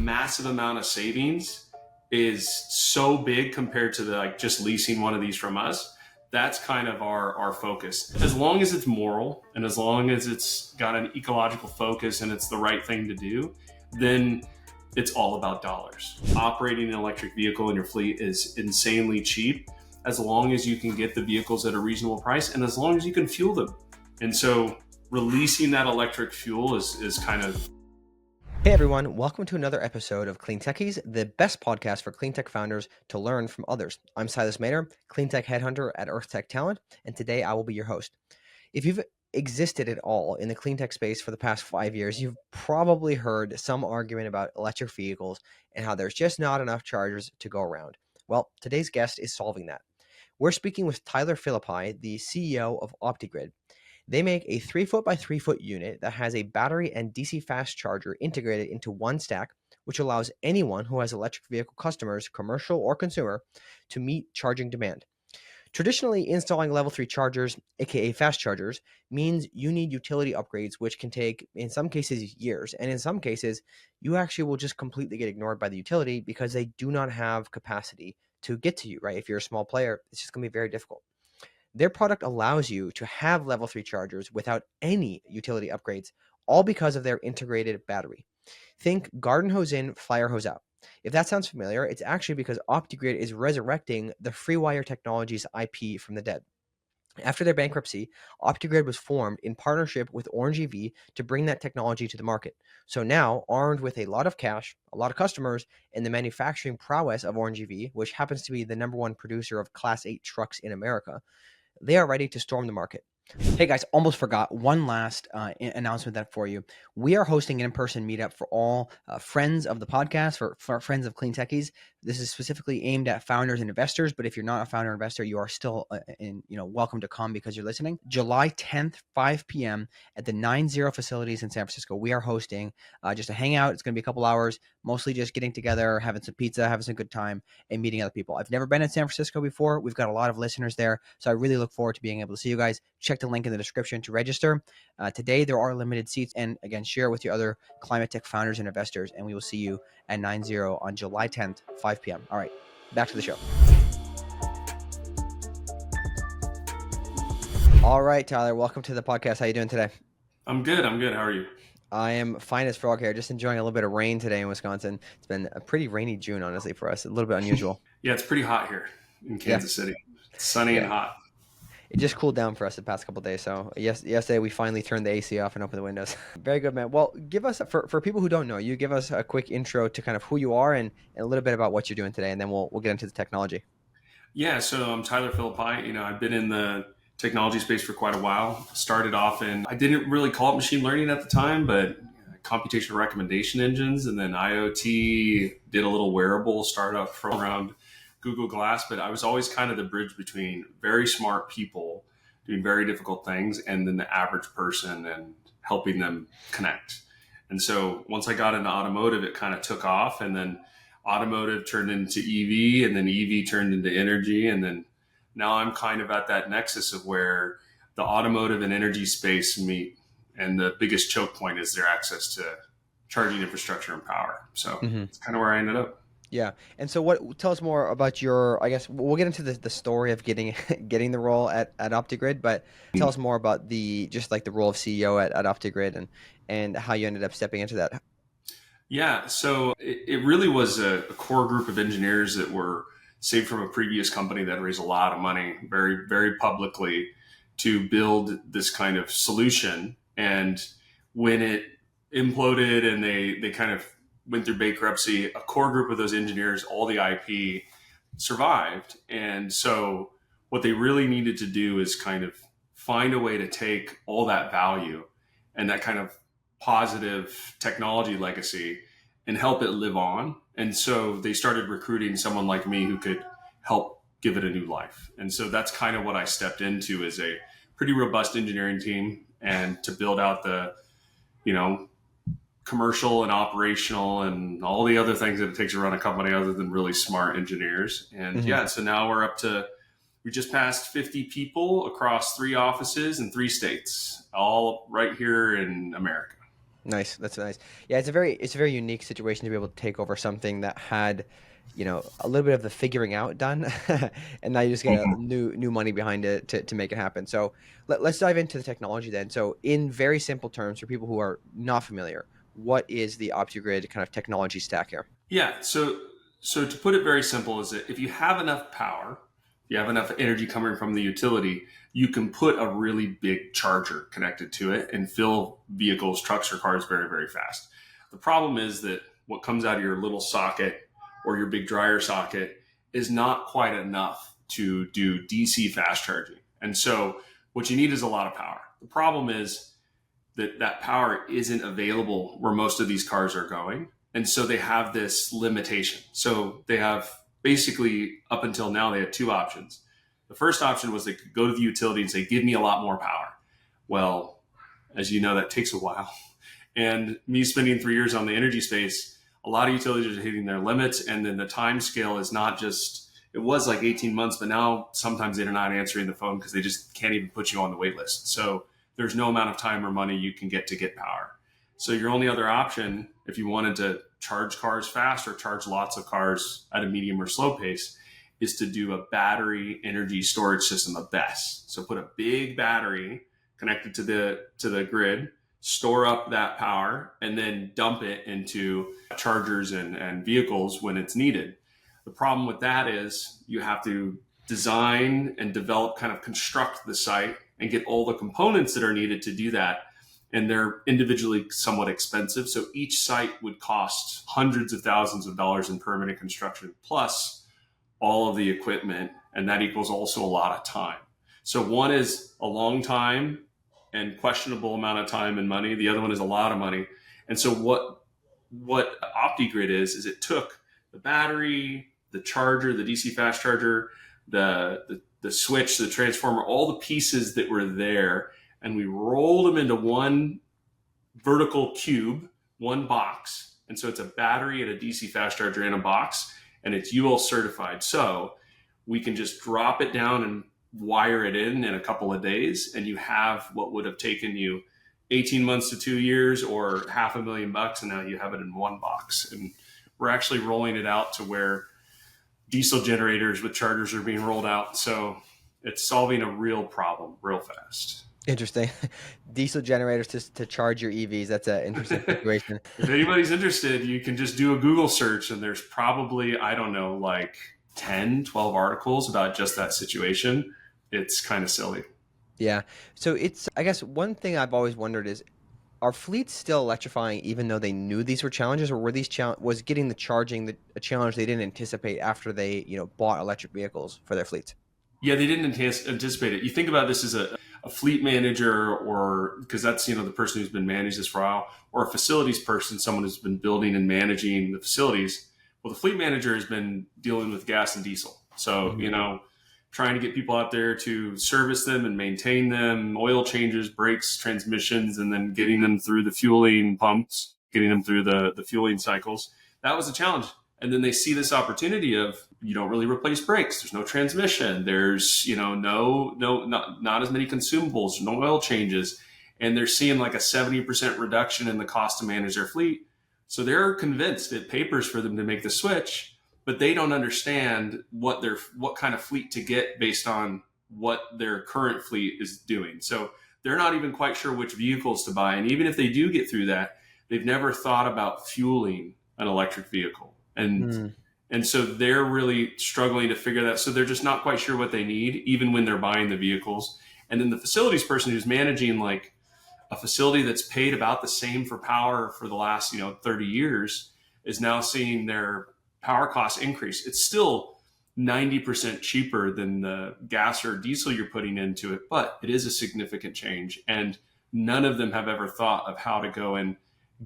massive amount of savings is so big compared to just leasing one of these from us. That's kind of our focus. As long as it's moral and as long as it's got an ecological focus and it's the right thing to do, then it's all about dollars. Operating an electric vehicle in your fleet is insanely cheap as long as you can get the vehicles at a reasonable price and as long as you can fuel them. And so releasing that electric fuel is kind of... Hey everyone, welcome to another episode of CleanTechies, the best podcast for clean tech founders to learn from others. I'm Silas Mähner, clean tech headhunter at Earth Tech Talent, and today I will be your host. If you've existed at all in the clean tech space for the past 5 years, you've probably heard some argument about electric vehicles and how there's just not enough chargers to go around. Well, today's guest is solving that. We're speaking with Tyler Phillipi, the CEO of OptiGrid. They make a 3-foot by 3-foot unit that has a battery and DC fast charger integrated into one stack, which allows anyone who has electric vehicle customers, commercial or consumer, to meet charging demand. Traditionally, installing level 3 chargers, aka fast chargers, means you need utility upgrades, which can take, in some cases, years. And in some cases, you actually will just completely get ignored by the utility because they do not have capacity to get to you, right? If you're a small player, it's just going to be very difficult. Their product allows you to have level 3 chargers without any utility upgrades, all because of their integrated battery. Think garden hose in, fire hose out. If that sounds familiar, it's actually because OptiGrid is resurrecting the FreeWire Technologies IP from the dead. After their bankruptcy, OptiGrid was formed in partnership with Orange EV to bring that technology to the market. So now, armed with a lot of cash, a lot of customers, and the manufacturing prowess of Orange EV, which happens to be the #1 producer of Class 8 trucks in America, they are ready to storm the market. Hey guys, almost forgot one last announcement that for you. We are hosting an in-person meetup for all friends of the podcast, for friends of CleanTechies. This is specifically aimed at founders and investors, but if you're not a founder or investor, you are still welcome to come because you're listening. July 10th, 5 p.m. at the 90 facilities in San Francisco. We are hosting just a hangout. It's going to be a couple hours, mostly just getting together, having some pizza, having some good time, and meeting other people. I've never been in San Francisco before. We've got a lot of listeners there, so I really look forward to being able to see you guys. Check the link in the description to register. Today, there are limited seats. And again, share it with your other climate tech founders and investors. And we will see you at 90 on July 10th, 5 p.m. All right, back to the show. All right, Tyler, welcome to the podcast. How you doing today? I'm good. How are you? I am fine as frog here. Just enjoying a little bit of rain today in Wisconsin. It's been a pretty rainy June, honestly, for us. A little bit unusual. Yeah, it's pretty hot here in Kansas City. It's sunny and hot. It just cooled down for us the past couple of days. So yesterday we finally turned the AC off and opened the windows. Very good, man. Well, give us, for people who don't know you, give us a quick intro to kind of who you are and a little bit about what you're doing today, and then we'll get into the technology. Yeah, so I'm Tyler Phillipi. I've been in the technology space for quite a while. Started off I didn't really call it machine learning at the time, but computational recommendation engines, and then IoT, did a little wearable startup from around Google Glass, but I was always kind of the bridge between very smart people doing very difficult things and then the average person and helping them connect. And so once I got into automotive, it kind of took off, and then automotive turned into EV, and then EV turned into energy. And then now I'm kind of at that nexus of where the automotive and energy space meet. And the biggest choke point is their access to charging infrastructure and power. So It's kind of where I ended up. Yeah. And so tell us more about I guess we'll get into the story of getting the role at OptiGrid, but tell us more about the role of CEO at OptiGrid and how you ended up stepping into that. Yeah. So it really was a core group of engineers that were saved from a previous company that raised a lot of money very, very publicly to build this kind of solution. And when it imploded and they kind of went through bankruptcy, a core group of those engineers, all the IP survived. And so what they really needed to do is kind of find a way to take all that value and that kind of positive technology legacy and help it live on. And so they started recruiting someone like me who could help give it a new life. And so that's kind of what I stepped into, as a pretty robust engineering team, and to build out the, commercial and operational and all the other things that it takes to run a company other than really smart engineers. And so now we just passed 50 people across 3 offices in 3 states, all right here in America. Nice. That's nice. Yeah, it's a very unique situation to be able to take over something that had, a little bit of the figuring out done, and now you just get a Mhm. new money behind it to make it happen. So let's dive into the technology then. So in very simple terms, for people who are not familiar, what is the OptiGrid kind of technology stack here? Yeah. So to put it very simple, is that if you have enough power, you have enough energy coming from the utility, you can put a really big charger connected to it and fill vehicles, trucks, or cars very, very fast. The problem is that what comes out of your little socket or your big dryer socket is not quite enough to do DC fast charging. And so what you need is a lot of power. The problem is that power isn't available where most of these cars are going. And so they have this limitation. So they have basically, up until now, they had two options. The first option was they could go to the utility and say, give me a lot more power. Well, as you know, that takes a while. And me spending 3 years on the energy space, a lot of utilities are hitting their limits. And then the time scale is not just, it was like 18 months, but now sometimes they're not answering the phone because they just can't even put you on the wait list. So there's no amount of time or money you can get power. So your only other option, if you wanted to charge cars fast or charge lots of cars at a medium or slow pace, is to do a battery energy storage system, a BESS. So put a big battery connected to the grid, store up that power, and then dump it into chargers and vehicles when it's needed. The problem with that is you have to design and develop, kind of construct the site and get all the components that are needed to do that. And they're individually somewhat expensive. So each site would cost hundreds of thousands of dollars in permanent construction, plus all of the equipment. And that equals also a lot of time. So one is a long time and questionable amount of time and money. The other one is a lot of money. And so what OptiGrid is it took the battery, the charger, the DC fast charger, the switch, the transformer, all the pieces that were there, and we rolled them into one vertical cube, one box. And so it's a battery and a DC fast charger in a box, and it's UL certified. So we can just drop it down and wire it in a couple of days, and you have what would have taken you 18 months to 2 years or $500,000, and now you have it in one box. And we're actually rolling it out to where diesel generators with chargers are being rolled out. So it's solving a real problem real fast. Interesting. Diesel generators to charge your EVs. That's an interesting situation. If anybody's interested, you can just do a Google search, and there's probably, I don't know, like 10, 12 articles about just that situation. It's kind of silly. Yeah. So I guess one thing I've always wondered is, are fleets still electrifying even though they knew these were challenges, or was getting the charging a challenge they didn't anticipate after they, bought electric vehicles for their fleets? Yeah, they didn't anticipate it. You think about this as a fleet manager, or because that's, the person who's been managing this for a while, or a facilities person, someone who's been building and managing the facilities. Well, the fleet manager has been dealing with gas and diesel. So, trying to get people out there to service them and maintain them, oil changes, brakes, transmissions, and then getting them through the fueling pumps, getting them through the fueling cycles. That was a challenge. And then they see this opportunity of, you don't really replace brakes. There's no transmission. There's, not as many consumables, no oil changes. And they're seeing like a 70% reduction in the cost to manage their fleet. So they're convinced it papers for them to make the switch, but they don't understand what kind of fleet to get based on what their current fleet is doing. So they're not even quite sure which vehicles to buy. And even if they do get through that, they've never thought about fueling an electric vehicle. And so they're really struggling to figure that. So they're just not quite sure what they need, even when they're buying the vehicles. And then the facilities person who's managing like a facility that's paid about the same for power for the last, 30 years is now seeing their power costs increase. It's still 90% cheaper than the gas or diesel you're putting into it, but it is a significant change. And none of them have ever thought of how to go and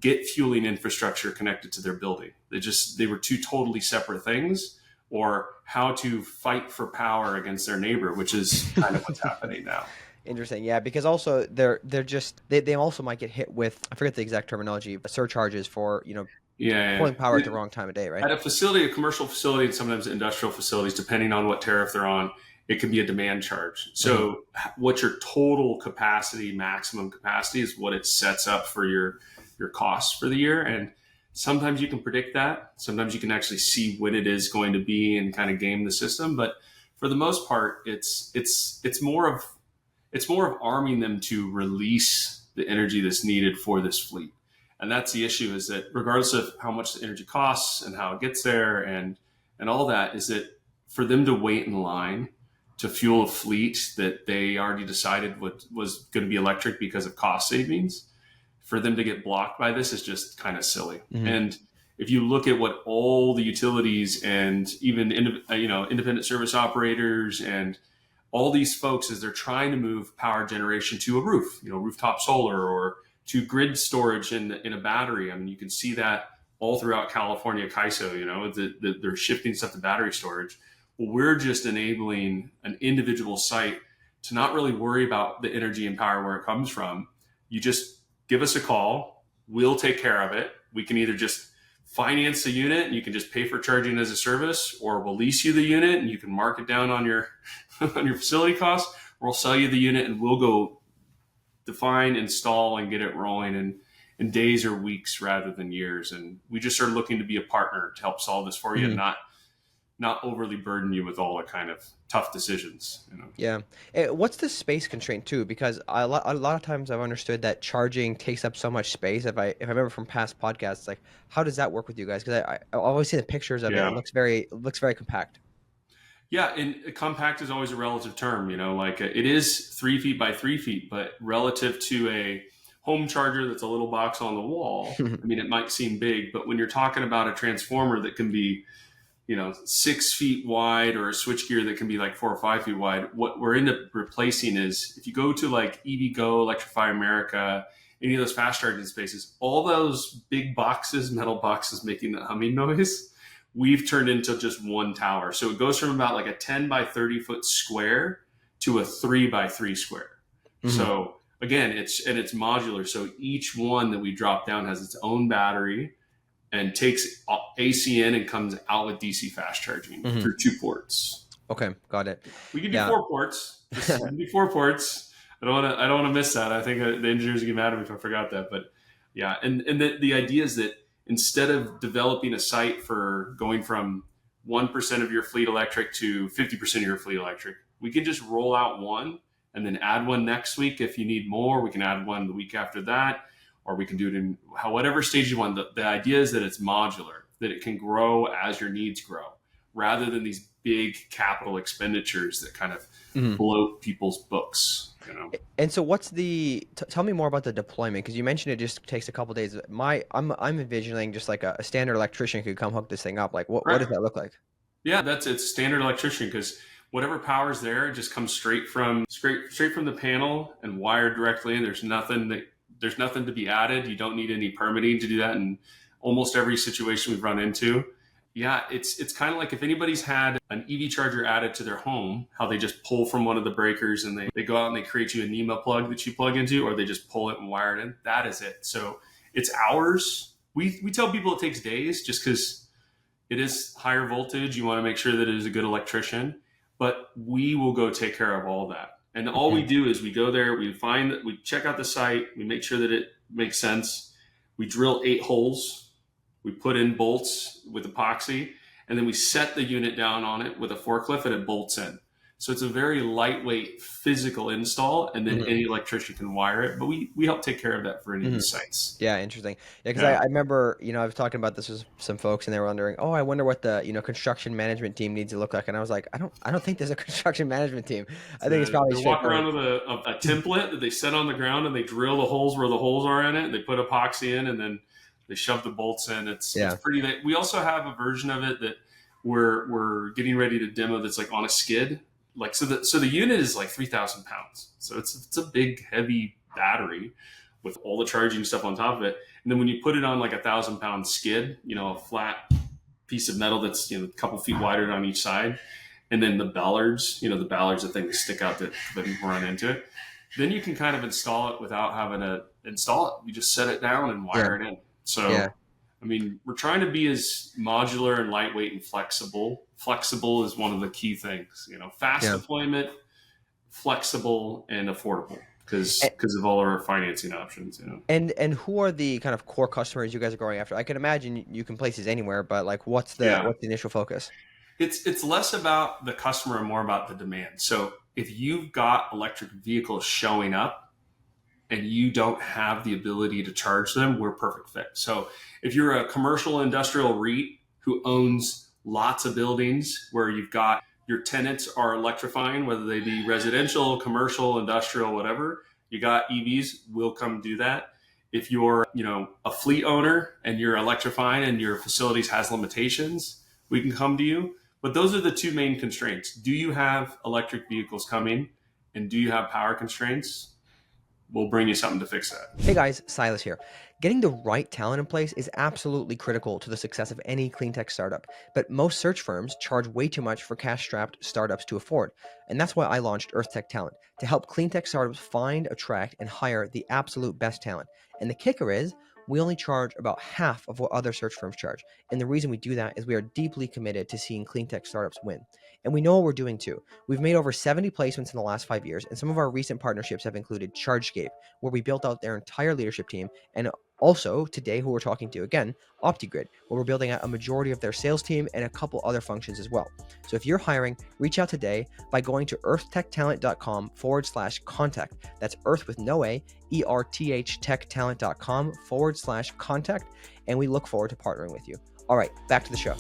get fueling infrastructure connected to their building. They were two totally separate things, or how to fight for power against their neighbor, which is kind of what's happening now. Interesting. Yeah, because also they also might get hit with, I forget the exact terminology, but surcharges for, pulling power at the wrong time of day, right? At a facility, a commercial facility, and sometimes industrial facilities, depending on what tariff they're on, it can be a demand charge. So what your total capacity, maximum capacity, is what it sets up for your your costs for the year. And sometimes you can predict that. Sometimes you can actually see when it is going to be and kind of game the system. But for the most part, it's more of arming them to release the energy that's needed for this fleet. And that's the issue, is that regardless of how much the energy costs and how it gets there and all that, is that for them to wait in line to fuel a fleet that they already decided was going to be electric because of cost savings, for them to get blocked by this is just kind of silly. Mm-hmm. And if you look at what all the utilities and even independent service operators and all these folks, as they're trying to move power generation to a roof, rooftop solar, or to grid storage in a battery. I mean, you can see that all throughout California, CAISO, they're shifting stuff to battery storage. Well, we're just enabling an individual site to not really worry about the energy and power where it comes from. You just give us a call. We'll take care of it. We can either just finance the unit and you can just pay for charging as a service, or we'll lease you the unit and you can mark it down on your on your facility costs, or we'll sell you the unit and we'll go define, install, and get it rolling in days or weeks rather than years. And we just are looking to be a partner to help solve this for you, and not overly burden you with all the kind of tough decisions. Yeah. What's the space constraint too? Because a lot of times I've understood that charging takes up so much space. If I remember from past podcasts, like, how does that work with you guys? Because I always see the pictures of it. It looks very compact. Yeah, and compact is always a relative term. It is 3 feet by 3 feet, but relative to a home charger that's a little box on the wall, I mean, it might seem big, but when you're talking about a transformer that can be 6 feet wide, or a switchgear that can be like 4 or 5 feet wide, what we're end up replacing is, if you go to like EVgo, Electrify America, any of those fast charging spaces, all those big boxes, metal boxes making the humming noise, we've turned into just one tower. So it goes from about like a 10 by 30 foot square to a 3 by 3 square. Mm-hmm. So again, it's modular. So each one that we drop down has its own battery and takes AC in and comes out with DC fast charging through 2 ports. Okay, got it. We can do 4 ports. We can do 4 ports. I don't want to miss that. I think the engineers would get mad at me if I forgot that. But yeah, and the idea is that instead of developing a site for going from 1% of your fleet electric to 50% of your fleet electric, we can just roll out one and then add one next week. If you need more, we can add one the week after that, or we can do it in whatever stage you want. The idea is that it's modular, that it can grow as your needs grow, rather than these big capital expenditures that kind of bloat people's books. And so what's tell me more about the deployment, because you mentioned it just takes a couple of days. I'm envisioning just like a standard electrician could come hook this thing up. Like what does that look like? Yeah, it's standard electrician, because whatever power's there, it just comes straight from the panel and wired directly in. There's nothing to be added. You don't need any permitting to do that in almost every situation we've run into. Yeah, it's kind of like if anybody's had an EV charger added to their home, how they just pull from one of the breakers and they go out and they create you a NEMA plug that you plug into, or they just pull it and wire it in. That is it. So it's hours. We tell people it takes days, just because it is higher voltage. You want to make sure that it is a good electrician, but we will go take care of all that. And all we do is we go there, we check out the site, we make sure that it makes sense. We drill 8 holes. We put in bolts with epoxy, and then we set the unit down on it with a forklift, and it bolts in. So it's a very lightweight physical install, and then any electrician can wire it. But we help take care of that for any of the sites. Yeah, interesting. Yeah, because I remember, I was talking about this with some folks, and they were wondering, oh, I wonder what the construction management team needs to look like. And I was like, I don't think there's a construction management team. I think it's probably they walk around with a template that they set on the ground, and they drill the holes where the holes are in it. And they put epoxy in, and then they shove the bolts in. It's pretty. We also have a version of it that we're getting ready to demo that's like on a skid. Like so the unit is like 3,000 pounds. So it's a big heavy battery with all the charging stuff on top of it. And then when you put it on like 1,000-pound skid, a flat piece of metal that's a couple feet wider on each side, and then the ballards, the thing that stick out that people run into it. Then you can kind of install it without having to install it. You just set it down and wire it in. So, I mean, we're trying to be as modular and lightweight and flexible. Flexible is one of the key things, fast deployment, flexible, and affordable. because of all our financing options. And who are the kind of core customers you guys are going after? I can imagine you can place these anywhere, but like Yeah, what's the initial focus? it's less about the customer and more about the demand. So if you've got electric vehicles showing up and you don't have the ability to charge them, we're perfect fit. So if you're a commercial industrial REIT who owns lots of buildings where you've got your tenants are electrifying, whether they be residential, commercial, industrial, whatever, you got EVs, we'll come do that. If you're, a fleet owner and you're electrifying and your facilities has limitations, we can come to you. But those are the two main constraints. Do you have electric vehicles coming and do you have power constraints? We'll bring you something to fix that. Hey guys, Silas here. Getting the right talent in place is absolutely critical to the success of any clean tech startup, but most search firms charge way too much for cash-strapped startups to afford. And that's why I launched Earth Tech Talent, to help clean tech startups find, attract, and hire the absolute best talent. And the kicker is, we only charge about half of what other search firms charge. And the reason we do that is we are deeply committed to seeing clean tech startups win. And we know what we're doing too. We've made over 70 placements in the last 5 years, and some of our recent partnerships have included ChargeScape, where we built out their entire leadership team, and also today who we're talking to again, OptiGrid, where we're building out a majority of their sales team and a couple other functions as well. So if you're hiring, reach out today by going to earthtechtalent.com/contact. That's Earth with no A, ERTHtechtalent.com/contact. And we look forward to partnering with you. All right, back to the show.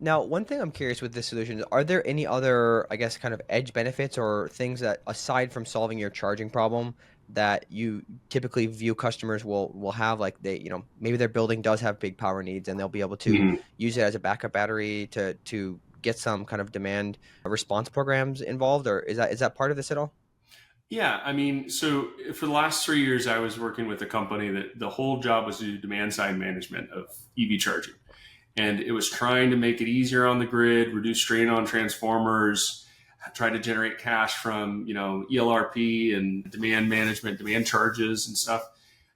Now, one thing I'm curious with this solution, are there any other, I guess, kind of edge benefits or things that, aside from solving your charging problem, that you typically view customers will have? Like maybe their building does have big power needs and they'll be able to use it as a backup battery to get some kind of demand response programs involved, or is that part of this at all? Yeah, I mean, so for the last 3 years, I was working with a company that the whole job was to do demand side management of EV charging. And it was trying to make it easier on the grid, reduce strain on transformers, try to generate cash from, ELRP and demand management, demand charges and stuff.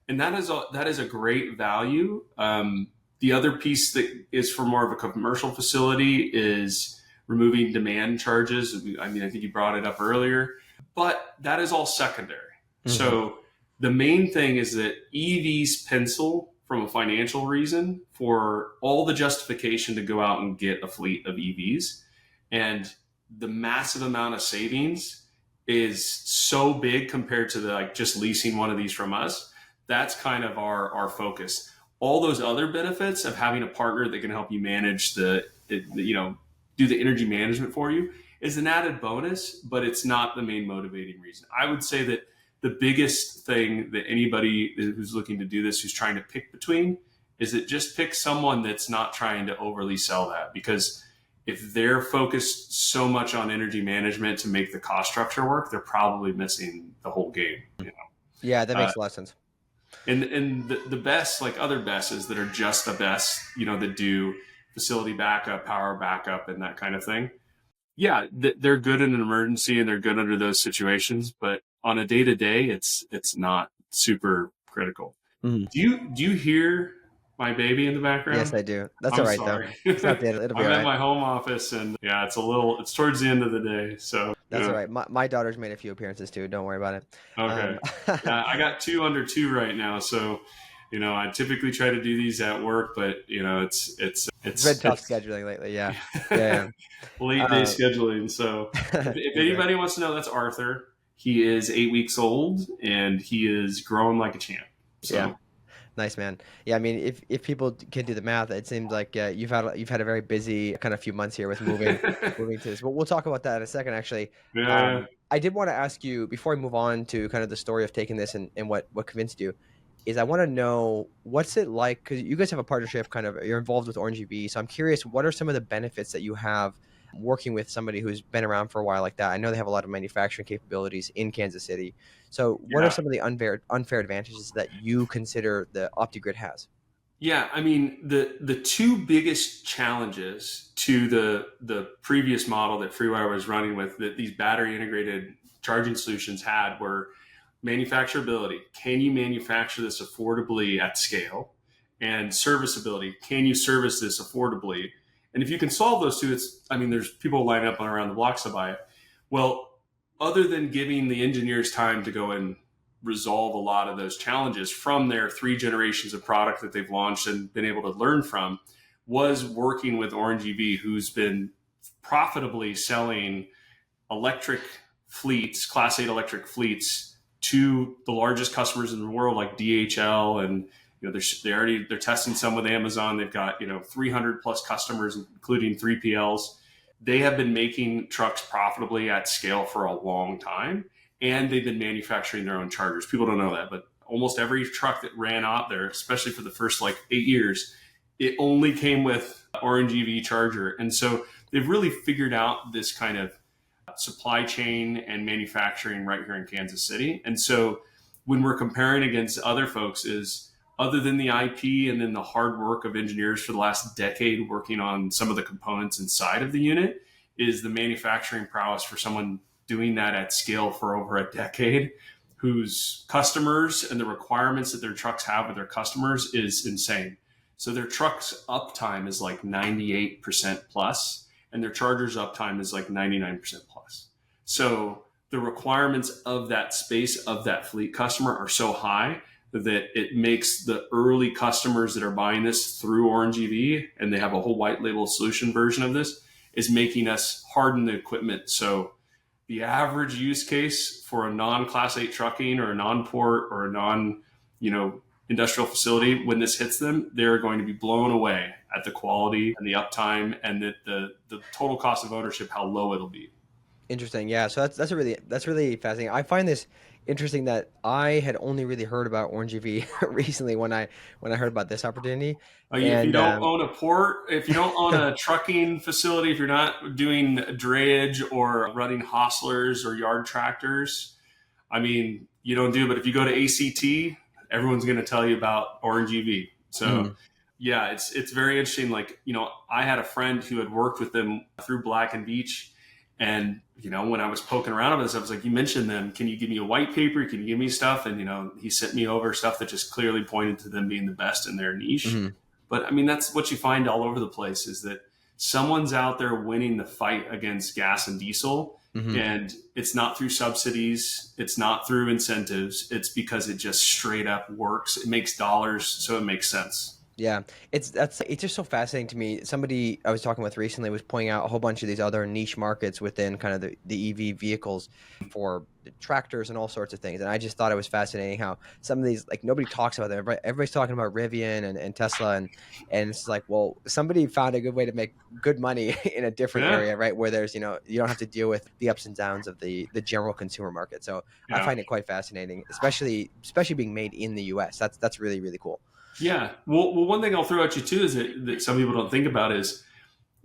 And that is a great value. The other piece that is for more of a commercial facility is removing demand charges. I mean, I think you brought it up earlier, but that is all secondary. So the main thing is that EVs pencil from a financial reason for all the justification to go out and get a fleet of EVs. And the massive amount of savings is so big compared to just leasing one of these from us. That's kind of our focus. All those other benefits of having a partner that can help you manage do the energy management for you is an added bonus, but it's not the main motivating reason. I would say that the biggest thing that anybody who's looking to do this, who's trying to pick between, is that just pick someone that's not trying to overly sell that. Because if they're focused so much on energy management to make the cost structure work, they're probably missing the whole game. Yeah, that makes a lot of sense. And the best, like other bests that are just the best, that do facility backup, power backup, and that kind of thing. Yeah, they're good in an emergency and they're good under those situations, but on a day-to-day, it's not super critical. Do you hear my baby in the background? Yes, I do. That's all right, sorry. though. It's not the end. It'll be I'm all at right. my home office, and yeah, it's towards the end of the day, so That's all right. My daughter's made a few appearances too. Don't worry about it. Okay. Yeah, I got 2 under 2 right now, so I typically try to do these at work, but it's been tough scheduling lately. Yeah. Yeah. late day scheduling. So if anybody wants to know, that's Arthur. He is 8 weeks old and he is growing like a champ. So. Yeah. Nice, man. Yeah, I mean, if people can do the math, it seems like you've had a very busy kind of few months here with moving to this. But we'll talk about that in a second, actually. Yeah. I did want to ask you before I move on to kind of the story of taking this and what convinced you, is I want to know what's it like, because you guys have a partnership, kind of you're involved with Orange EV. So I'm curious, what are some of the benefits that you have working with somebody who's been around for a while like that? I know they have a lot of manufacturing capabilities in Kansas City. So what are some of the unfair advantages that you consider the OptiGrid has? Yeah, I mean, the 2 biggest challenges to the previous model that FreeWire was running with, that these battery integrated charging solutions had, were manufacturability. Can you manufacture this affordably at scale? And serviceability. Can you service this affordably? And if you can solve those 2, there's people lining up around the blocks to buy it. Well, other than giving the engineers time to go and resolve a lot of those challenges from their 3 generations of product that they've launched and been able to learn from, was working with Orange EV, who's been profitably selling electric fleets, Class 8 electric fleets, to the largest customers in the world, like DHL, and they're testing some with Amazon. They've got 300 plus customers, including 3PLs. They have been making trucks profitably at scale for a long time, and they've been manufacturing their own chargers. People don't know that, but almost every truck that ran out there, especially for the first 8 years, it only came with Orange EV charger. And so they've really figured out this kind of supply chain and manufacturing right here in Kansas City. And so when we're comparing against other folks, is other than the IP and then the hard work of engineers for the last decade working on some of the components inside of the unit, is the manufacturing prowess for someone doing that at scale for over a decade, whose customers and the requirements that their trucks have with their customers is insane. So their trucks uptime is 98% plus, and their chargers uptime is 99% plus. So the requirements of that space, of that fleet customer, are so high that it makes the early customers that are buying this through Orange EV, and they have a whole white label solution version of this, is making us harden the equipment. So the average use case for a non-Class 8 trucking or a non-port or a non-industrial facility, when this hits them, they're going to be blown away at the quality and the uptime and the total cost of ownership, how low it'll be. Interesting. Yeah. So that's really fascinating. I find this interesting that I had only really heard about Orange EV recently when I heard about this opportunity. If you don't own a port, if you don't own a trucking facility, if you're not doing drayage or running hostlers or yard tractors, you don't do it. But if you go to ACT, everyone's going to tell you about Orange EV. So yeah, it's very interesting. I had a friend who had worked with them through Black and Beach. And, when I was poking around with this, I was like, you mentioned them. Can you give me a white paper? Can you give me stuff? And, he sent me over stuff that just clearly pointed to them being the best in their niche. Mm-hmm. But that's what you find all over the place, is that someone's out there winning the fight against gas and diesel. Mm-hmm. And it's not through subsidies. It's not through incentives. It's because it just straight up works. It makes dollars. So it makes sense. Yeah, it's just so fascinating to me. Somebody I was talking with recently was pointing out a whole bunch of these other niche markets within kind of the EV vehicles for tractors and all sorts of things. And I just thought it was fascinating how some of these, nobody talks about them. Everybody's talking about Rivian and Tesla. And it's well, somebody found a good way to make good money in a different area, right? Where there's, you don't have to deal with the ups and downs of the general consumer market. So I find it quite fascinating, especially being made in the US. That's really, really cool. Yeah. Well, one thing I'll throw at you too is that some people don't think about is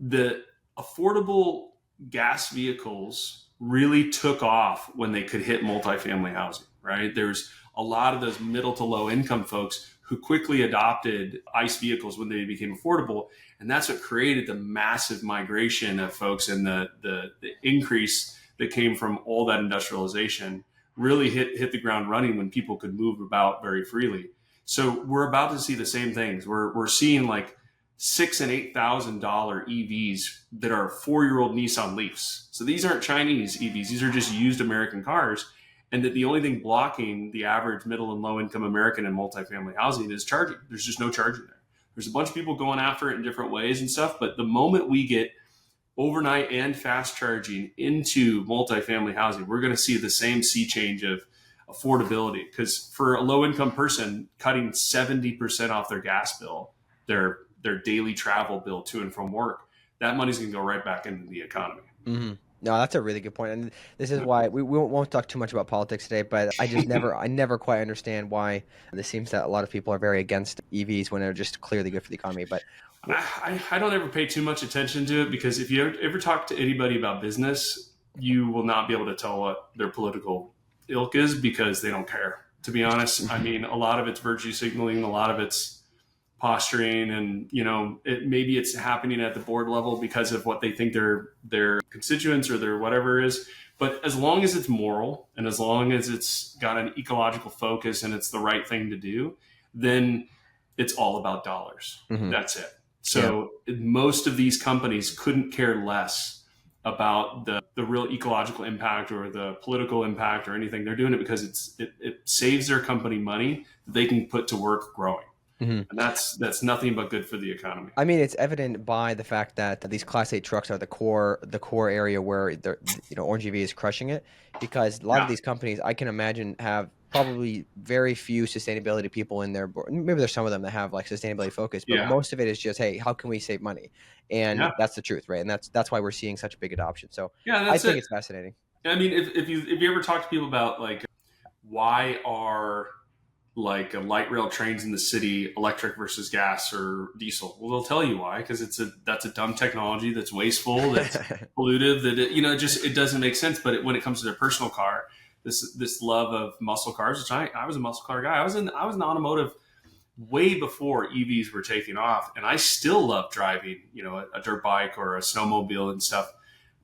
the affordable gas vehicles really took off when they could hit multifamily housing, right? There's a lot of those middle to low income folks who quickly adopted ICE vehicles when they became affordable. And that's what created the massive migration of folks, and the increase that came from all that industrialization really hit the ground running when people could move about very freely. So we're about to see the same things. We're seeing $6,000 and $8,000 EVs that are 4-year-old Nissan Leafs. So these aren't Chinese EVs. These are just used American cars. And that the only thing blocking the average middle and low income American in multifamily housing is charging. There's just no charging there. There's a bunch of people going after it in different ways and stuff. But the moment we get overnight and fast charging into multifamily housing, we're going to see the same sea change of affordability. Because for a low income person, cutting 70% off their gas bill, their daily travel bill to and from work, that money's going to go right back into the economy. Mm-hmm. No, that's a really good point. And this is why we won't talk too much about politics today, but I just I never quite understand why it seems that a lot of people are very against EVs when they're just clearly good for the economy. But I don't ever pay too much attention to it, because if you ever talk to anybody about business, you will not be able to tell what their political ilk is, because they don't care, to be honest. A lot of it's virtue signaling, a lot of it's posturing, and maybe it's happening at the board level because of what they think their constituents or their whatever is. But as long as it's moral, and as long as it's got an ecological focus and it's the right thing to do, then it's all about dollars. Mm-hmm. That's it. So most of these companies couldn't care less about the real ecological impact or the political impact or anything. They're doing it because it saves their company money that they can put to work growing. Hmm. And that's nothing but good for the economy. I mean, it's evident by the fact that these Class 8 trucks are the core area where Orange EV is crushing it, because a lot of Yeah. these companies, I can imagine, have probably very few sustainability people in their board. Maybe there's some of them that have like sustainability focus, but Yeah. most of it is just, hey, how can we save money? And Yeah. that's the truth, right? And that's why we're seeing such a big adoption. So Yeah. I That's think it. it's fascinating. I mean, if you ever talk to people about like why are like light rail trains in the city electric versus gas or diesel, well, they'll tell you why, because that's a dumb technology, that's wasteful, that's pollutive, that it doesn't make sense. But when it comes to their personal car, this love of muscle cars, which I was a muscle car guy. I was in automotive way before EVs were taking off, and I still love driving, a dirt bike or a snowmobile and stuff.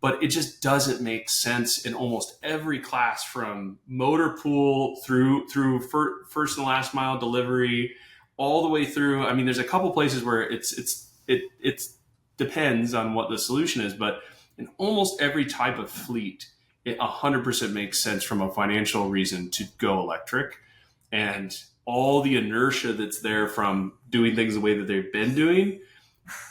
But it just doesn't make sense in almost every class, from motor pool through first and last mile delivery, all the way through. I mean, there's a couple places where it depends on what the solution is, but in almost every type of fleet, it 100% makes sense from a financial reason to go electric. And all the inertia that's there from doing things the way that they've been doing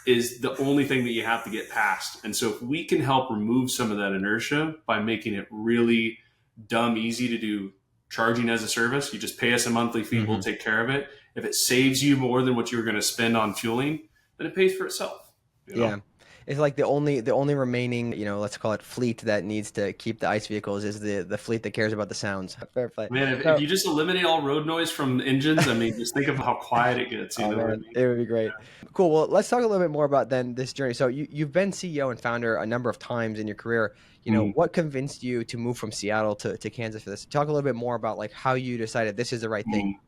is the only thing that you have to get past. And so if we can help remove some of that inertia by making it really dumb easy to do charging as a service, you just pay us a monthly fee, we'll take care of it. If it saves you more than what you were going to spend on fueling, then it pays for itself. Yeah. It's like the only remaining, let's call it fleet that needs to keep the ICE vehicles is the fleet that cares about the sounds. Fair play. Man, if So, you just eliminate all road noise from engines, I mean, just think of how quiet it gets. You oh know what I man, mean? it would be great. Cool. Well, let's talk a little bit more about then this journey. So you've been CEO and founder a number of times in your career. Mm. What convinced you to move from Seattle to Kansas for this? Talk a little bit more about like how you decided this is the right thing. Mm.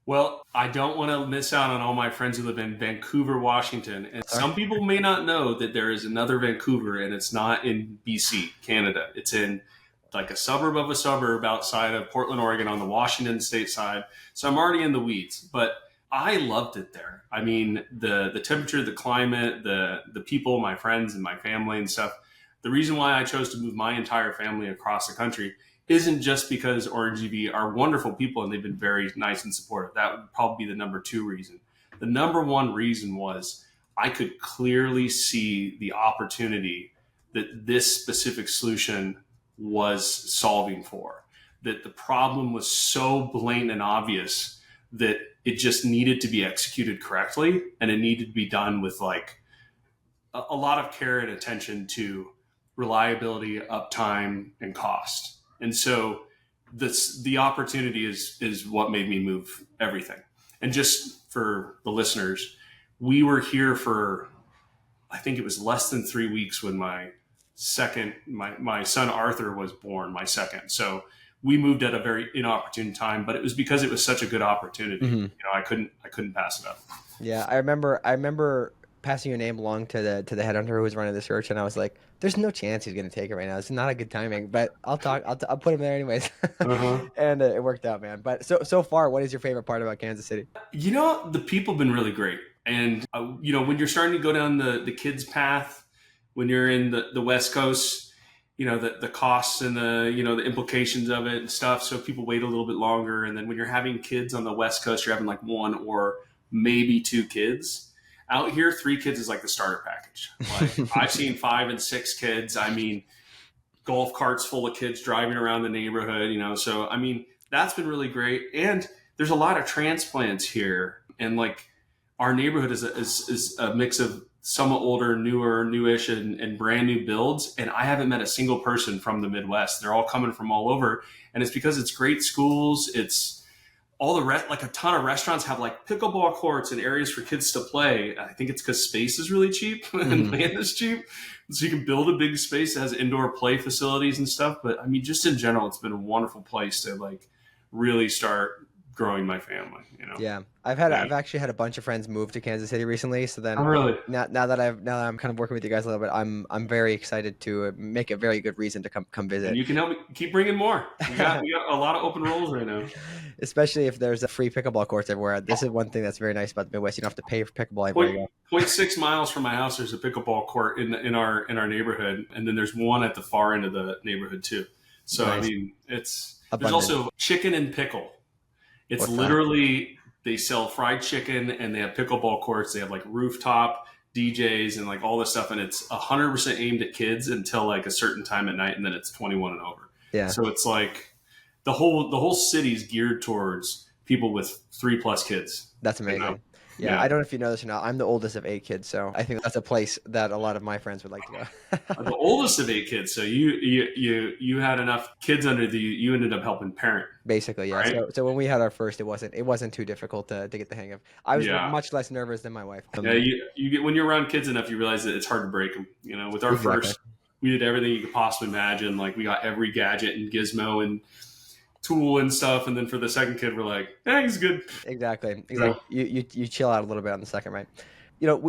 Well, I don't want to miss out on all my friends who live in Vancouver, Washington. And Sorry? some people may not know that there is another Vancouver, and it's not in BC, Canada. It's in like a suburb of a suburb outside of Portland, Oregon, on the Washington state side. So I'm already in the weeds, but I loved it there. I mean, the temperature, the climate, the people, my friends and my family and stuff. The reason why I chose to move my entire family across the country isn't just because Orange EV are wonderful people and they've been very nice and supportive. That would probably be the number two reason. The number one reason was I could clearly see the opportunity that this specific solution was solving for. That the problem was so blatant and obvious that it just needed to be executed correctly, and it needed to be done with like a lot of care and attention to reliability, uptime, and cost. And so the opportunity is what made me move everything. And just for the listeners, we were here for, I think it was less than 3 weeks when my son Arthur was born, my second. So we moved at a very inopportune time, but it was because it was such a good opportunity. I couldn't pass it up. Yeah, I remember passing your name along to the headhunter who was running the search, and I was like, "There's no chance he's going to take it right now. It's not a good timing." But I'll talk. I'll put him there anyways, Uh-huh. and it worked out, man. But so far, what is your favorite part about Kansas City? The people have been really great. And, when you're starting to go down the kids path, when you're in the West Coast, the costs and the implications of it and stuff. So people wait a little bit longer. And then when you're having kids on the West Coast, you're having like one or maybe two kids. Out here, 3 kids is like the starter package. Like I've seen 5 and 6 kids. I mean, golf carts full of kids driving around the neighborhood, so I mean, that's been really great. And there's a lot of transplants here, and like our neighborhood is a mix of somewhat older, newish, and brand new builds. And I haven't met a single person from the Midwest. They're all coming from all over, and it's because it's great schools. It's all like a ton of restaurants have like pickleball courts and areas for kids to play. I think it's because space is really cheap and land is cheap. So you can build a big space that has indoor play facilities and stuff. But I mean, just in general, it's been a wonderful place to like really start growing my family, Yeah, Yeah. I've actually had a bunch of friends move to Kansas City recently. So Oh, then really? now that I'm kind of working with you guys a little bit, I'm very excited to make a very good reason to come And visit. you can help me keep bringing more. We got a lot of open roles right now. Especially if there's a free pickleball courts everywhere. This is one thing that's very nice about the Midwest. You don't have to pay for pickleball everywhere Point you go. point 6 miles from my house, there's a pickleball court in our neighborhood, and then there's one at the far end of the neighborhood too. So I Nice. mean, there's Abundant. also chicken and pickle. It's What's that? literally they sell fried chicken and they have pickleball courts. They have like rooftop DJs and like all this stuff, and it's 100% aimed at kids until like a certain time at night, and then it's 21 and over. Yeah, So it's like the whole city's geared towards people with 3+ kids. that's You know? amazing. Yeah, I Yeah. don't know if you know this or not. I'm the oldest of 8 kids, so I think that's a place that a lot of my friends would like to The go. oldest of 8 kids, so you had enough kids under you ended up helping parent, Basically, yeah. right? So when we had our first, it wasn't too difficult to get the hang of. I was Yeah. much less nervous than my wife. Yeah, you get when you're around kids enough, you realize that it's hard to break them. With our Exactly. first, we did everything you could possibly imagine. Like we got every gadget and gizmo and tool and stuff, and then for the second kid, we're like, he's good. Exactly. Yeah. You chill out a little bit on the second, right?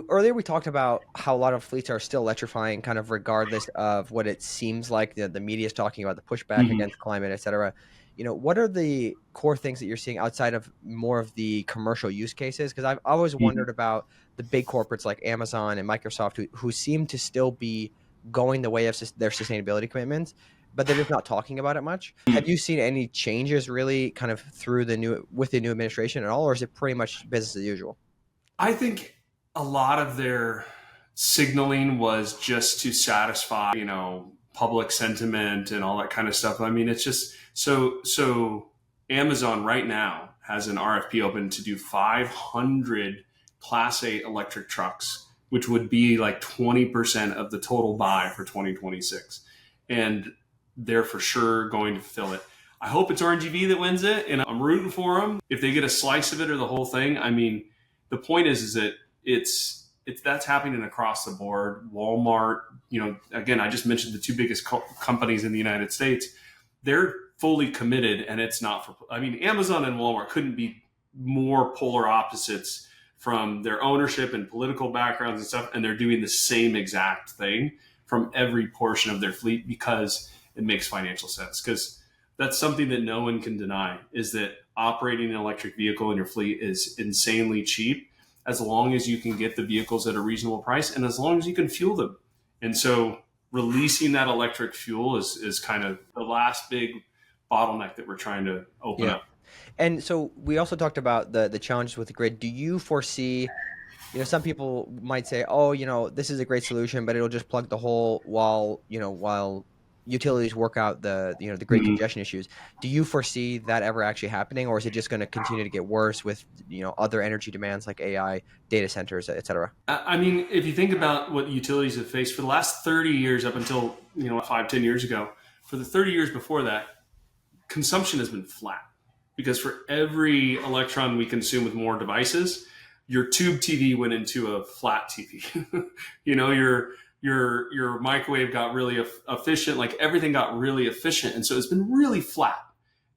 Earlier we talked about how a lot of fleets are still electrifying, kind of regardless of what it seems like the media is talking about, the pushback Mhm. against climate, et cetera. What are the core things that you're seeing outside of more of the commercial use cases? Because I've always Mhm. wondered about the big corporates like Amazon and Microsoft who seem to still be going the way of their sustainability commitments, but they're just not talking about it much. Have you seen any changes really kind of through with the new administration at all, or is it pretty much business as usual? I think a lot of their signaling was just to satisfy, public sentiment and all that kind of stuff. I mean, it's just so Amazon right now has an RFP open to do 500 Class 8 electric trucks, which would be like 20% of the total buy for 2026. And they're for sure going to fill it. I hope it's RNGV that wins it, and I'm rooting for them. If they get a slice of it or the whole thing, I mean, the point is that it's that's happening across the board. Walmart, again, I just mentioned the two biggest companies in the United States. They're fully committed, and it's not for. I mean, Amazon and Walmart couldn't be more polar opposites from their ownership and political backgrounds and stuff, and they're doing the same exact thing from every portion of their fleet because it makes financial sense. Because that's something that no one can deny is that operating an electric vehicle in your fleet is insanely cheap as long as you can get the vehicles at a reasonable price and as long as you can fuel them. And so releasing that electric fuel is kind of the last big bottleneck that we're trying to open Yeah. up. And so we also talked about the challenges with the grid. Do you foresee, some people might say, oh, this is a great solution, but it'll just plug the hole while utilities work out the grid Mhm. congestion issues. Do you foresee that ever actually happening, or is it just going to continue to get worse with, other energy demands like AI, data centers, et cetera? I mean, if you think about what utilities have faced for the last 30 years up until, 5-10 years ago, for the 30 years before that, consumption has been flat because for every electron we consume with more devices, your tube TV went into a flat TV. Your microwave got really efficient, like everything got really efficient, and so it's been really flat.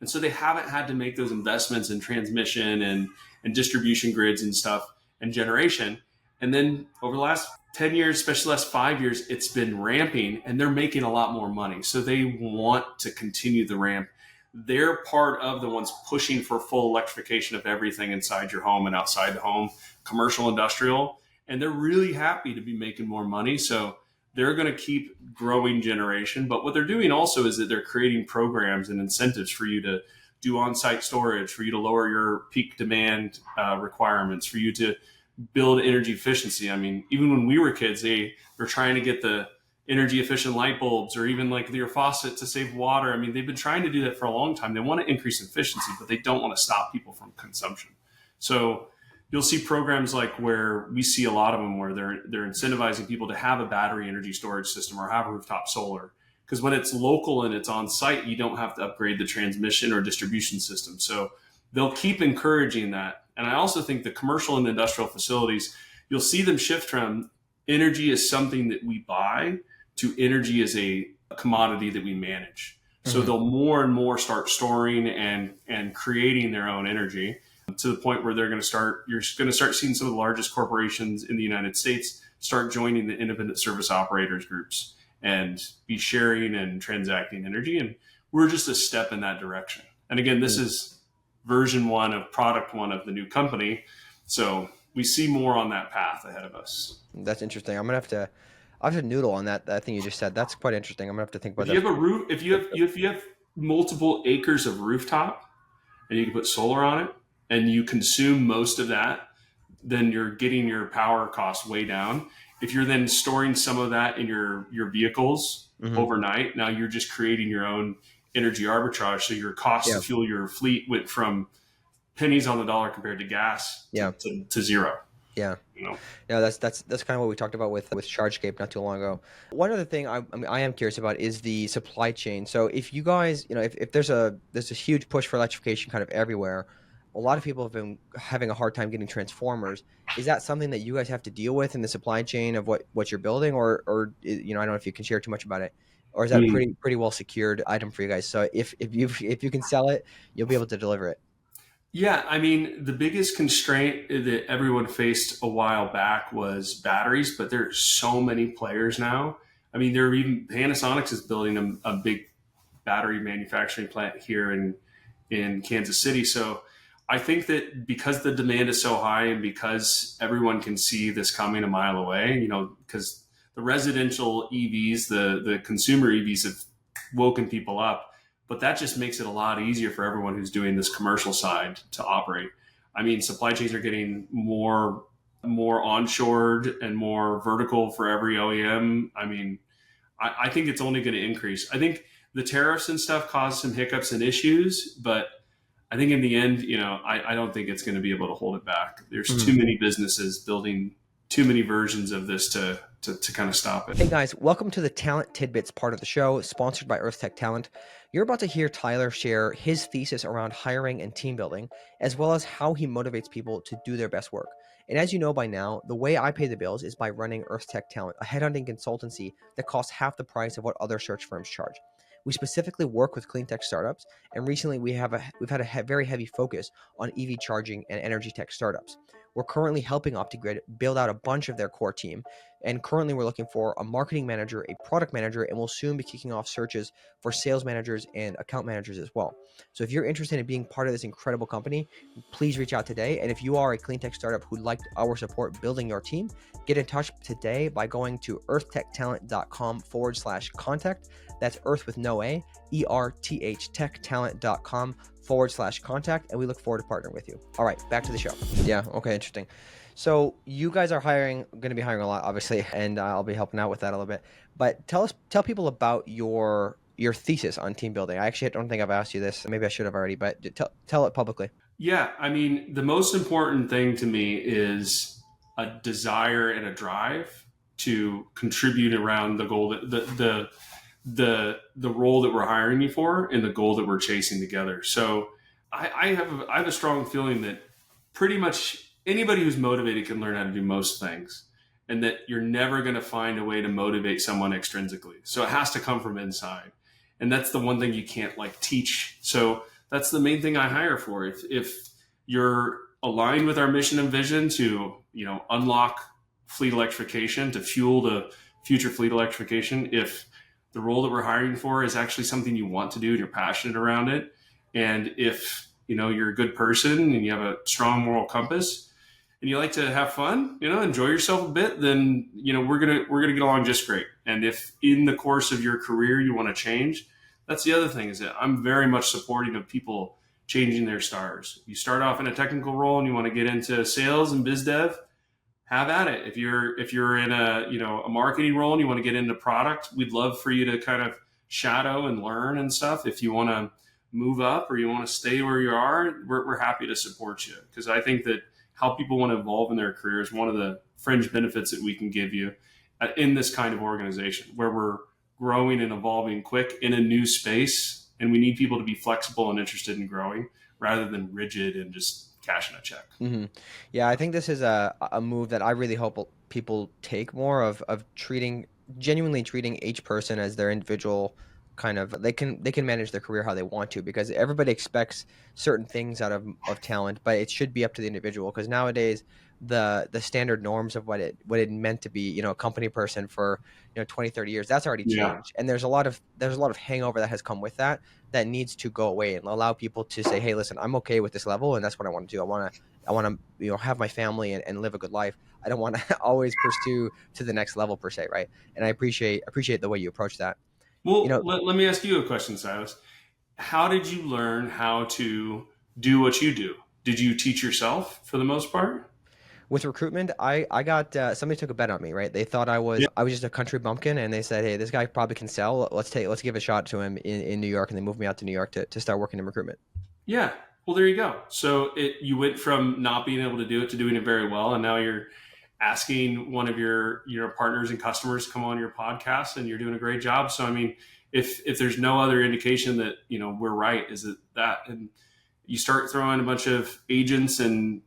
And so they haven't had to make those investments in transmission and distribution grids and stuff and generation. And then over the last 10 years, especially the last 5 years, it's been ramping and they're making a lot more money. So they want to continue the ramp. They're part of the ones pushing for full electrification of everything inside your home and outside the home, commercial, industrial. And they're really happy to be making more money. So they're going to keep growing generation. But what they're doing also is that they're creating programs and incentives for you to do on-site storage, for you to lower your peak demand requirements, for you to build energy efficiency. I mean, even when we were kids, they were trying to get the energy efficient light bulbs or even like your faucet to save water. I mean, they've been trying to do that for a long time. They want to increase efficiency, but they don't want to stop people from consumption. So you'll see programs like where we see a lot of them where they're incentivizing people to have a battery energy storage system or have rooftop solar. Because when it's local and it's on site, you don't have to upgrade the transmission or distribution system. So they'll keep encouraging that. And I also think the commercial and industrial facilities, you'll see them shift from energy is something that we buy to energy as a commodity that we manage. So Mhm. they'll more and more start storing and creating their own energy to the point where you're going to start seeing some of the largest corporations in the United States start joining the independent service operators groups and be sharing and transacting energy. And we're just a step in that direction. And again, this is version one of product one of the new company. So we see more on that path ahead of us. That's interesting. I'll have to noodle on that thing you just said. That's quite interesting. I'm gonna have to think about If you that. have a roof, if you have multiple acres of rooftop and you can put solar on it and you consume most of that, then you're getting your power cost way down. If you're then storing some of that in your vehicles Hmm. overnight, now you're just creating your own energy arbitrage. So your cost Yeah, to fuel your fleet went from pennies on the dollar compared to gas yeah, to zero. yeah. You know, Yeah, that's kind of what we talked about with ChargeScape not too long ago. One other thing I mean, I am curious about is the supply chain. So if you guys, if there's a huge push for electrification kind of everywhere, a lot of people have been having a hard time getting transformers. Is that something that you guys have to deal with in the supply chain of what you're building, I don't know if you can share too much about it, or is that a mm. pretty well secured item for you guys? So if you can sell it, you'll be able to deliver it. Yeah, I mean, the biggest constraint that everyone faced a while back was batteries, but there are so many players now. I mean, there are even Panasonic is building a big battery manufacturing plant here in Kansas City. So I think that because the demand is so high and because everyone can see this coming a mile away, because the residential EVs, the consumer EVs have woken people up, but that just makes it a lot easier for everyone who's doing this commercial side to operate. I mean, supply chains are getting more onshored and more vertical for every OEM. I mean, I think it's only going to increase. I think the tariffs and stuff caused some hiccups and issues, but I think in the end, I don't think it's going to be able to hold it back. There's too many businesses building too many versions of this to kind of stop Hey it. guys, welcome to the Talent Tidbits part of the show, sponsored by Earth Tech Talent. You're about to hear Tyler share his thesis around hiring and team building, as well as how he motivates people to do their best work. And as you know by now, the way I pay the bills is by running Earth Tech Talent, a headhunting consultancy that costs half the price of what other search firms charge. We specifically work with clean tech startups, and recently we've had a very heavy focus on EV charging and energy tech startups. We're currently helping OptiGrid build out a bunch of their core team, and currently, we're looking for a marketing manager, a product manager, and we'll soon be kicking off searches for sales managers and account managers as well. So, if you're interested in being part of this incredible company, please reach out today. And if you are a clean tech startup who'd like our support building your team, get in touch today by going to earthtechtalent.com/contact. That's Earth with no A, ERTH techtalent.com/contact. And we look forward to partnering with you. All right, back to the show. Yeah, okay, interesting. So you guys are going to be hiring a lot, obviously, and I'll be helping out with that a little bit. But tell people about your thesis on team building. I actually don't think I've asked you this. Maybe I should have already, but tell it publicly. Yeah, I mean, the most important thing to me is a desire and a drive to contribute around the goal that the role that we're hiring you for and the goal that we're chasing together. So I have a strong feeling that pretty much anybody who's motivated can learn how to do most things, and that you're never going to find a way to motivate someone extrinsically. So it has to come from inside, and that's the one thing you can't like teach. So that's the main thing I hire for. If you're aligned with our mission and vision to unlock fleet electrification to fuel the future fleet electrification, if the role that we're hiring for is actually something you want to do and you're passionate around it, and if you're a good person and you have a strong moral compass and you like to have fun, enjoy yourself a bit, then we're gonna get along just great. And if in the course of your career you want to change, that's the other thing, is that I'm very much supporting of people changing their stars. You start off in a technical role and you want to get into sales and biz dev, have at it. If you're in a marketing role and you want to get into product, we'd love for you to kind of shadow and learn and stuff. If you want to move up or you want to stay where you are, we're happy to support you, because I think that how people want to evolve in their career is one of the fringe benefits that we can give you in this kind of organization where we're growing and evolving quick in a new space, and we need people to be flexible and interested in growing rather than rigid and just cashing a check. Hmm. Yeah, I think this is a move that I really hope people take more of genuinely treating each person as their individual kind of they can manage their career how they want to, because everybody expects certain things out of talent, but it should be up to the individual, because nowadays the standard norms of what it meant to be, a company person for 20, 30 years, that's already Yeah. changed, and there's a lot of hangover that has come with that needs to go away, and allow people to say, hey, listen, I'm okay with this level, and that's what I want to do. I want to have my family and live a good life. I don't want to always pursue to the next level per se, right? And I appreciate the way you approach that. you Well, know let me ask you a question, Silas. How did you learn how to do what you do? Did you teach yourself for the most part? with recruitment, I got somebody took a bet on me, right? They thought I was just a country bumpkin, and they said, hey, this guy probably can sell. Let's give a shot to him in New York, and they moved me out to New York to start working in recruitment. Yeah. Well, there you go. So you went from not being able to do it to doing it very well, and now you're asking one of your partners and customers to come on your podcast, and you're doing a great job. So I mean, if there's no other indication that we're right, is that and you start throwing a bunch of agents and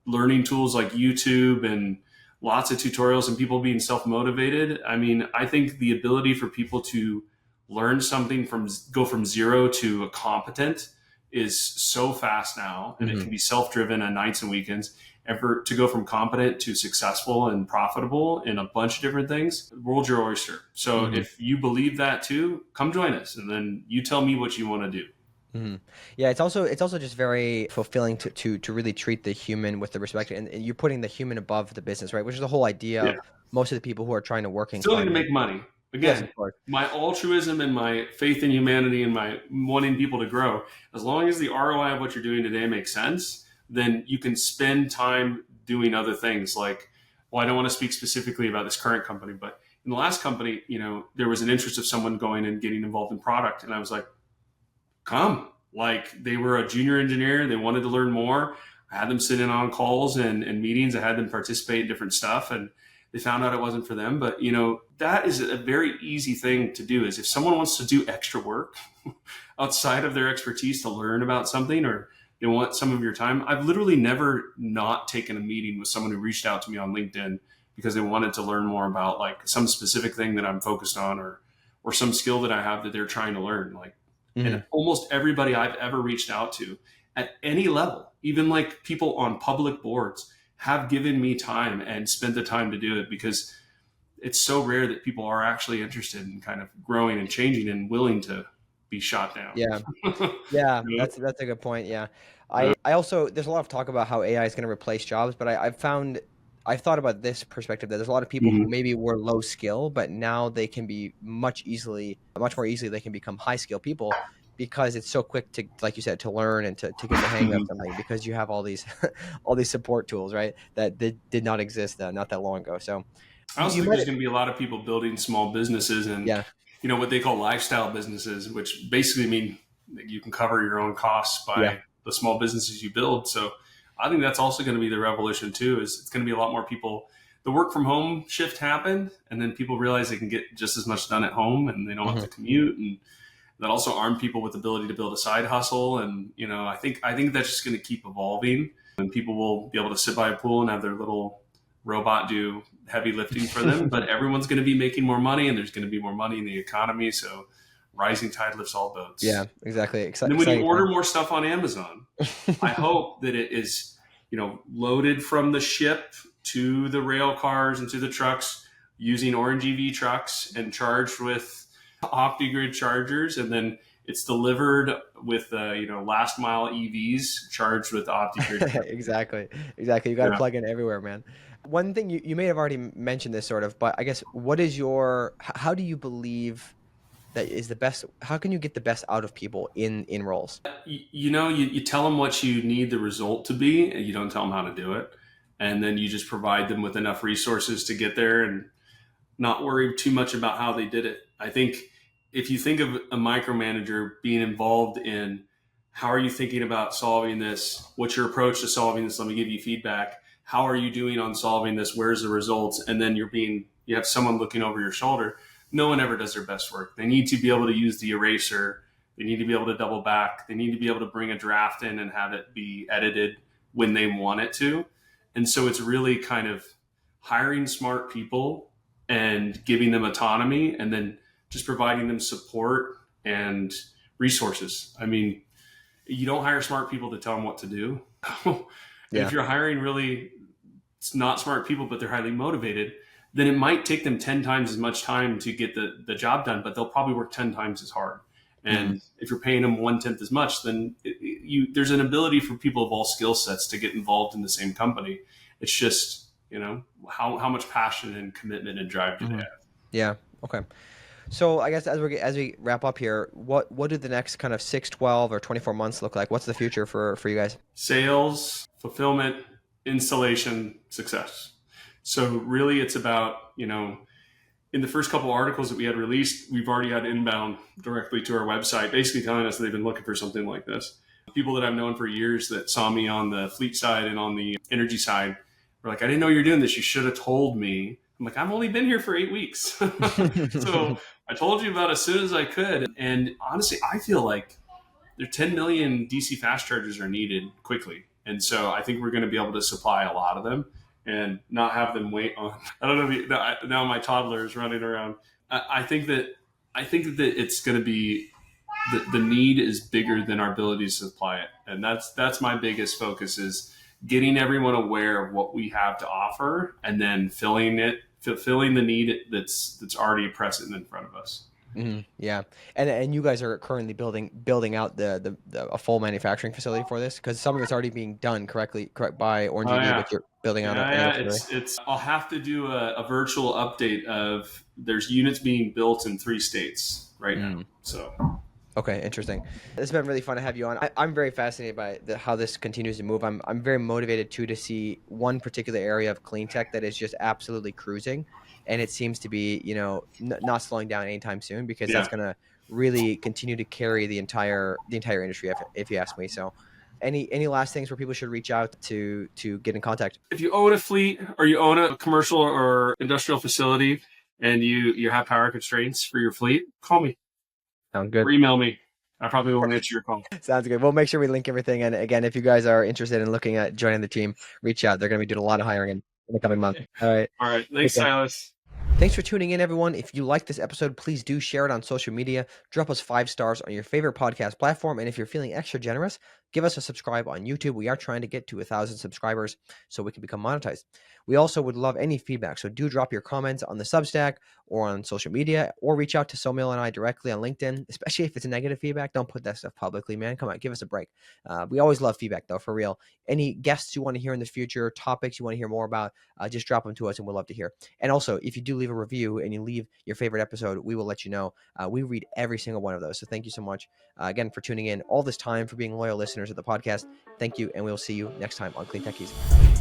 learning tools like YouTube and lots of tutorials and people being self motivated. I mean, I think the ability for people to learn something go from zero to a competent is so fast now, and it Hmm. can be self-driven on nights and weekends. Ever to go from competent to successful and profitable in a bunch of different things, the world's your oyster. So Hmm. if you believe that too, come join us, and then you tell me what you want to do. Hmm. Yeah, it's also just very fulfilling to really treat the human with the respect, and you're putting the human above the business, right? Which is the whole idea Yeah, of most of the people who are trying to work in still need to finance. make money. Yes, Again, of course. my altruism and my faith in humanity and my wanting people to grow, as long as the ROI of what you're doing today makes sense, then you can spend time doing other things. Like, well, I don't want to speak specifically about this current company, but in the last company, there was an interest of someone going and getting involved in product. And I was like, come. Like, they were a junior engineer. They wanted to learn more. I had them sit in on calls and meetings. I had them participate in different stuff, and they found out it wasn't for them. But that is a very easy thing to do. Is if someone wants to do extra work outside of their expertise to learn about something, or they want some of your time. I've literally never not taken a meeting with someone who reached out to me on LinkedIn because they wanted to learn more about like some specific thing that I'm focused on, or some skill that I have that they're trying to learn. Like, Hmm. and almost everybody I've ever reached out to at any level, even like people on public boards, have given me time and spent the time to do it, because it's so rare that people are actually interested in kind of growing and changing and willing to be shot down. Yeah. Yeah, You that's a good point. Yeah. know? I also there's a lot of talk about how AI is going to replace jobs, but I've thought about this perspective that there's a lot of people who Mhm. maybe were low skill, but now they can be much more easily they can become high skill people, because it's so quick to, like you said, to learn and to get the hang of Mhm. something, because you have all these all these support tools, right? That did not exist not that long ago. So I you, also you think might there's going to be a lot of people building small businesses and yeah. what they call lifestyle businesses, which basically mean that you can cover your own costs Yeah. by the small businesses you build. So I think that's also going to be the revolution too. Is it's going to be a lot more people. The work from home shift happened, and then people realize they can get just as much done at home, and they don't have Hmm. to commute, and that also arm people with the ability to build a side hustle. And I think that's just going to keep evolving, and people will be able to sit by a pool and have their little robot do heavy lifting for them. But everyone's going to be making more money, and there's going to be more money in the economy. So rising tide lifts all Yeah, boats. exactly. And then when you Exciting order time. more stuff on Amazon, I hope that it is, loaded from the ship to the rail cars and to the trucks using Orange EV trucks and charged with OptiGrid chargers, and then it's delivered with last mile EVs charged with OptiGrid. Exactly. Exactly. You got to Yeah. plug in everywhere, man. One thing you may have already mentioned this sort of, but I guess what is how do you believe that is the best, how can you get the best out of people in roles? You tell them what you need the result to be, and you don't tell them how to do it. And then you just provide them with enough resources to get there and not worry too much about how they did it. I think if you think of a micromanager being involved in how are you thinking about solving this? What's your approach to solving this? Let me give you feedback. How are you doing on solving this? Where's the results? And then you have someone looking over your shoulder. No one ever does their best work. They need to be able to use the eraser. They need to be able to double back. They need to be able to bring a draft in and have it be edited when they want it to. And so it's really kind of hiring smart people and giving them autonomy, and then just providing them support and resources. I mean, you don't hire smart people to tell them what to do. And if you're hiring really not smart people, but they're highly motivated, then it might take them 10 times as much time to get the job done, but they'll probably work 10 times as hard. And if you're paying them 1/10 as much, then there's an ability for people of all skill sets to get involved in the same company. It's just, how much passion and commitment and drive do they have? Yeah. Okay. So I guess as we wrap up here, what do the next kind of 6, 12, or 24 months look like? What's the future for you guys? Sales, fulfillment, installation, success. So really it's about, in the first couple articles that we had released, we've already had inbound directly to our website, basically telling us they've been looking for something like this. People that I've known for years that saw me on the fleet side and on the energy side were like, I didn't know you were doing this. You should have told me. I'm like, I've only been here for 8 weeks. So I told you about it as soon as I could. And honestly, I feel like there 10 million DC fast chargers are needed quickly. And so I think we're going to be able to supply a lot of them and not have them wait on. I don't know. Now my toddler is running around. I think that it's going to be the need is bigger than our ability to supply it, and that's my biggest focus is getting everyone aware of what we have to offer, and then filling the need that's already present in front of us. Yeah, and you guys are currently building out a full manufacturing facility for this, because some of it's already being done correct by Orange EV, but you're building out it's I'll have to do a virtual update of there's units being built in 3 states right now. So okay, interesting. It's been really fun to have you on. I'm very fascinated by how this continues to move. I'm very motivated to see one particular area of clean tech that is just absolutely cruising, and it seems to be not slowing down anytime soon, because that's going to really continue to carry the entire industry, if you ask me. So any last things where people should reach out to get in contact? If you own a fleet or you own a commercial or industrial facility and you have power constraints for your fleet, call me. Sounds good. Or email me. I probably won't answer your call. Sounds good. We'll make sure we link everything. And again, if you guys are interested in looking at joining the team, reach out. They're going to be doing a lot of hiring in the coming month. All right. All right. Thanks, Silas. Thanks for tuning in, everyone. If you like this episode, please do share it on social media. Drop us 5 stars on your favorite podcast platform. And if you're feeling extra generous, give us a subscribe on YouTube. We are trying to get to 1,000 subscribers so we can become monetized. We also would love any feedback. So do drop your comments on the Substack or on social media, or reach out to Somil and I directly on LinkedIn, especially if it's a negative feedback. Don't put that stuff publicly, man. Come on, give us a break. We always love feedback, though, for real. Any guests you want to hear in the future, topics you want to hear more about, just drop them to us and we'll love to hear. And also, if you do leave a review and you leave your favorite episode, we will let you know. We read every single one of those. So thank you so much again for tuning in all this time, for being loyal listeners of the podcast. Thank you, and we'll see you next time on CleanTechies.